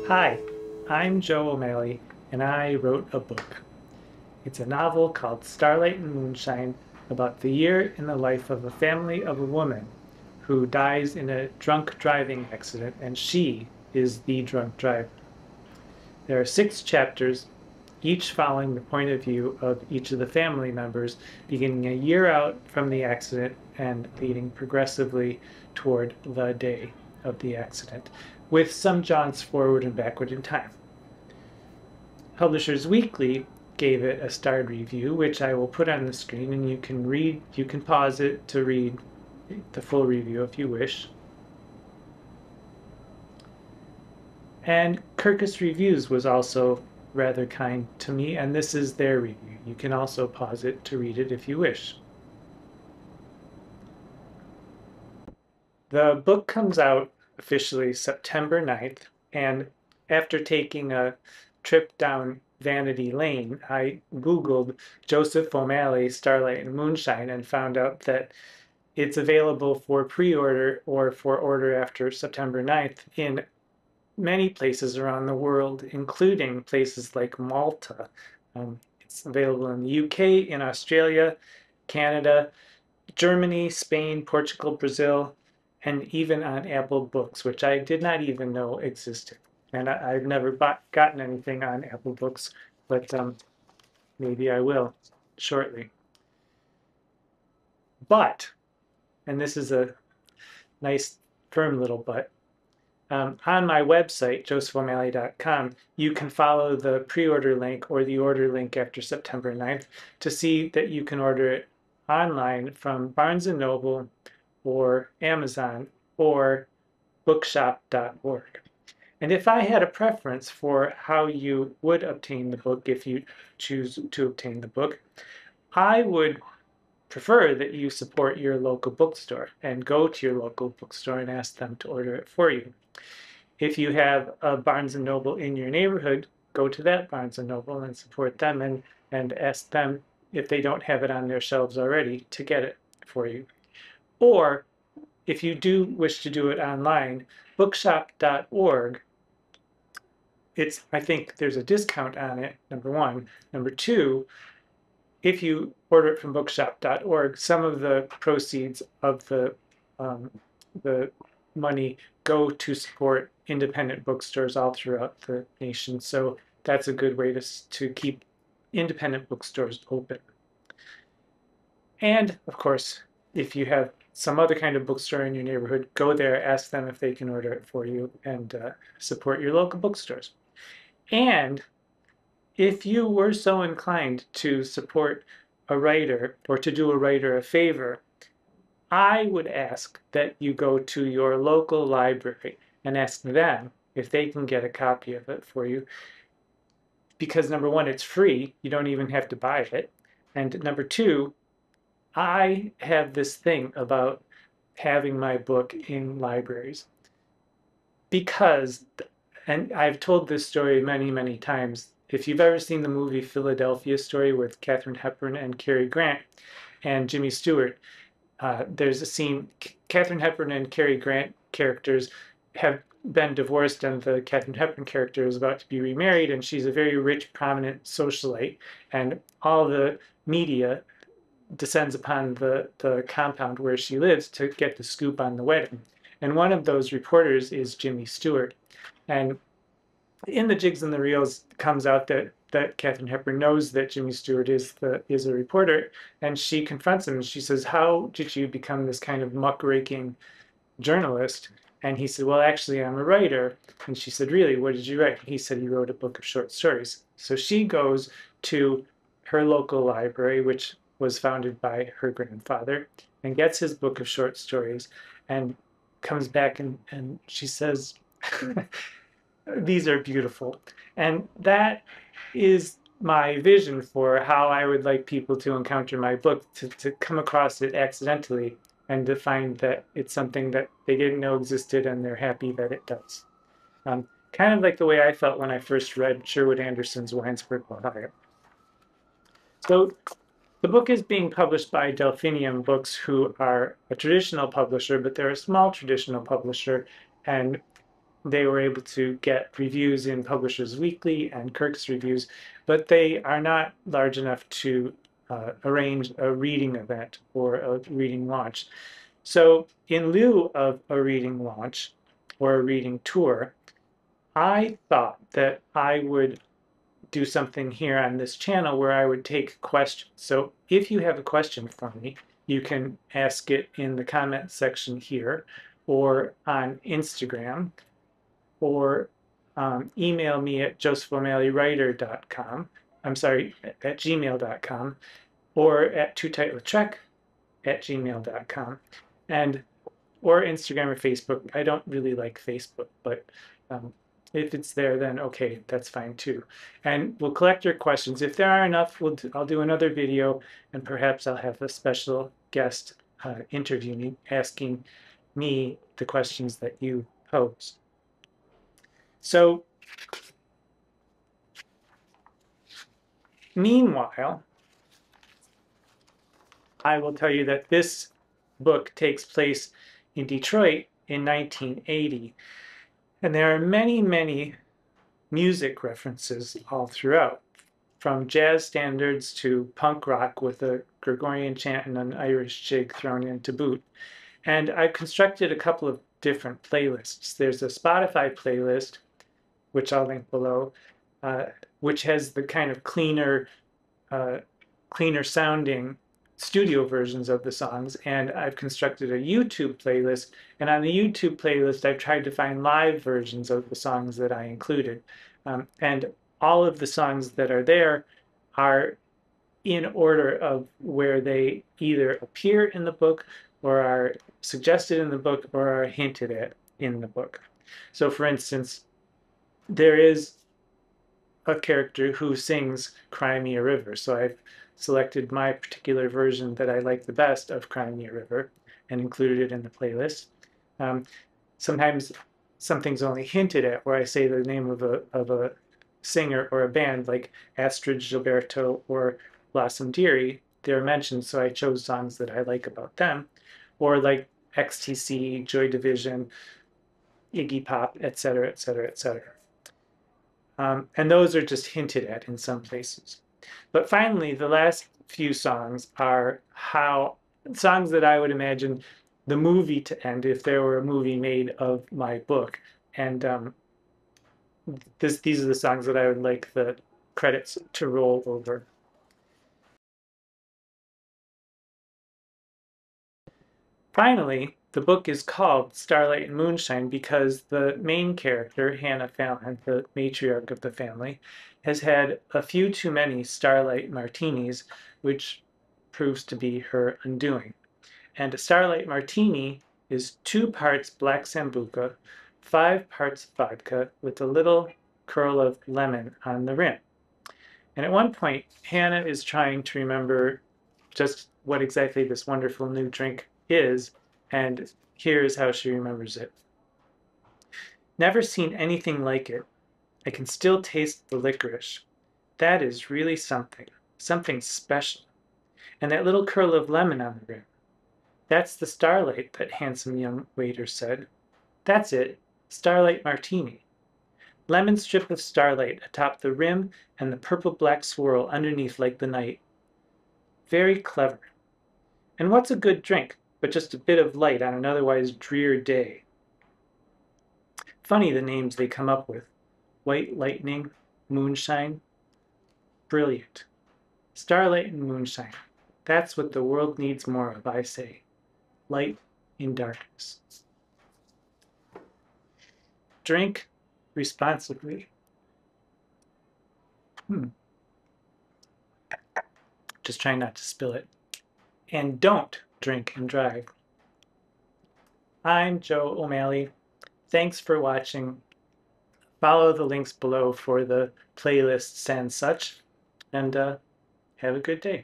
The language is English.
Hi, I'm Joe O'Malley, and I wrote a book. It's a novel called Starlight Moonshine about the year in the life of a family of a woman who dies in a drunk driving accident, and she is the drunk driver. There are 6 chapters, each following the point of view of each of the family members, beginning a year out from the accident and leading progressively toward the day of the accident, with some jaunts forward and backward in time. Publishers Weekly gave it a starred review, which I will put on the screen, and you can read, you can pause it to read the full review if you wish. And Kirkus Reviews was also rather kind to me, and this is their review. You can also pause it to read it if you wish. The book comes out officially September 9th, and after taking a trip down Vanity Lane, I Googled Joseph O'Malley, Starlight Moonshine, and found out that it's available for pre-order or for order after September 9th in many places around the world, including places like Malta. It's available in the UK, in Australia, Canada, Germany, Spain, Portugal, Brazil, and even on Apple Books, which I did not even know existed. And I've never gotten anything on Apple Books, but maybe I will shortly. But, and this is a nice firm little but, on my website, josepho'malley.com, you can follow the pre-order link or the order link after September 9th to see that you can order it online from Barnes & Noble or Amazon or bookshop.org. And if I had a preference for how you would obtain the book, if you choose to obtain the book, I would prefer that you support your local bookstore and go to your local bookstore and ask them to order it for you. If you have a Barnes & Noble in your neighborhood, go to that Barnes & Noble and support them and ask them, if they don't have it on their shelves already, to get it for you. Or if you do wish to do it online, bookshop.org, I think there's a discount on it, number one. Number two, if you order it from bookshop.org, some of the proceeds of the money go to support independent bookstores all throughout the nation. So that's a good way to keep independent bookstores open. And of course, if you have some other kind of bookstore in your neighborhood, go there, ask them if they can order it for you, and support your local bookstores. And if you were so inclined to support a writer or to do a writer a favor, I would ask that you go to your local library and ask them if they can get a copy of it for you. Because number one, it's free. You don't even have to buy it. And number two, I have this thing about having my book in libraries because, and I've told this story many, many times. If you've ever seen the movie Philadelphia Story with Katharine Hepburn and Cary Grant and Jimmy Stewart, there's a scene, Katharine Hepburn and Cary Grant characters have been divorced, and the Katharine Hepburn character is about to be remarried, and she's a very rich, prominent socialite, and all the media descends upon the compound where she lives to get the scoop on the wedding. And one of those reporters is Jimmy Stewart. And in the jigs and the reels comes out that Katharine Hepburn knows that Jimmy Stewart is a reporter, and she confronts him and she says, "How did you become this kind of muckraking journalist?" And he said, "Well, actually, I'm a writer." And she said, "Really? What did you write?" He said he wrote a book of short stories. So she goes to her local library, which was founded by her grandfather, and gets his book of short stories and comes back and she says, these are beautiful. And that is my vision for how I would like people to encounter my book, to come across it accidentally and to find that it's something that they didn't know existed and they're happy that it does. Kind of like the way I felt when I first read Sherwood Anderson's Winesburg, Ohio. So the book is being published by Delphinium Books, who are a traditional publisher, but they're a small traditional publisher, and they were able to get reviews in Publishers Weekly and Kirk's Reviews, but they are not large enough to arrange a reading event or a reading launch. So in lieu of a reading launch or a reading tour, I thought that I would do something here on this channel where I would take questions. So if you have a question for me, you can ask it in the comment section here or on Instagram, or email me at josepho'malleyWriter.com. I'm sorry, at gmail.com, or at tootightwithtrek@gmail.com, and or Instagram or Facebook. I don't really like Facebook, but if it's there, then okay, that's fine too. And we'll collect your questions. If there are enough, I'll do another video, and perhaps I'll have a special guest interview me, asking me the questions that you pose. So meanwhile, I will tell you that this book takes place in Detroit in 1980. And there are many, many music references all throughout, from jazz standards to punk rock with a Gregorian chant and an Irish jig thrown in to boot. And I've constructed a couple of different playlists. There's a Spotify playlist, which I'll link below, which has the kind of cleaner sounding studio versions of the songs, and I've constructed a YouTube playlist, and on the YouTube playlist I've tried to find live versions of the songs that I included, and all of the songs that are there are in order of where they either appear in the book or are suggested in the book or are hinted at in the book. So for instance, there is a character who sings Cry Me a River, so I've selected my particular version that I like the best of Cry Me a River and included it in the playlist. Sometimes something's only hinted at where I say the name of a singer or a band, like Astrid Gilberto or Blossom Dearie. They're mentioned, so I chose songs that I like about them, or like XTC, Joy Division, Iggy Pop, etc., etc., etc. And those are just hinted at in some places. But finally, the last few songs are songs that I would imagine the movie to end if there were a movie made of my book. And these are the songs that I would like the credits to roll over. Finally, the book is called Starlight Moonshine because the main character, Hannah Fallon, the matriarch of the family, has had a few too many Starlight martinis, which proves to be her undoing. And a Starlight martini is 2 parts black sambuca, 5 parts vodka with a little curl of lemon on the rim. And at one point, Hannah is trying to remember just what exactly this wonderful new drink is, and here's how she remembers it. Never seen anything like it. I can still taste the licorice. That is really something, something special. And that little curl of lemon on the rim. That's the Starlight, that handsome young waiter said. That's it, Starlight Martini. Lemon strip of Starlight atop the rim and the purple-black swirl underneath like the night. Very clever. And what's a good drink but just a bit of light on an otherwise drear day? Funny the names they come up with. White lightning, moonshine. Brilliant. Starlight and moonshine. That's what the world needs more of, I say. Light in darkness. Drink responsibly. Just try not to spill it. And don't drink and drive. I'm Joe O'Malley. Thanks for watching. Follow the links below for the playlists and such, and have a good day.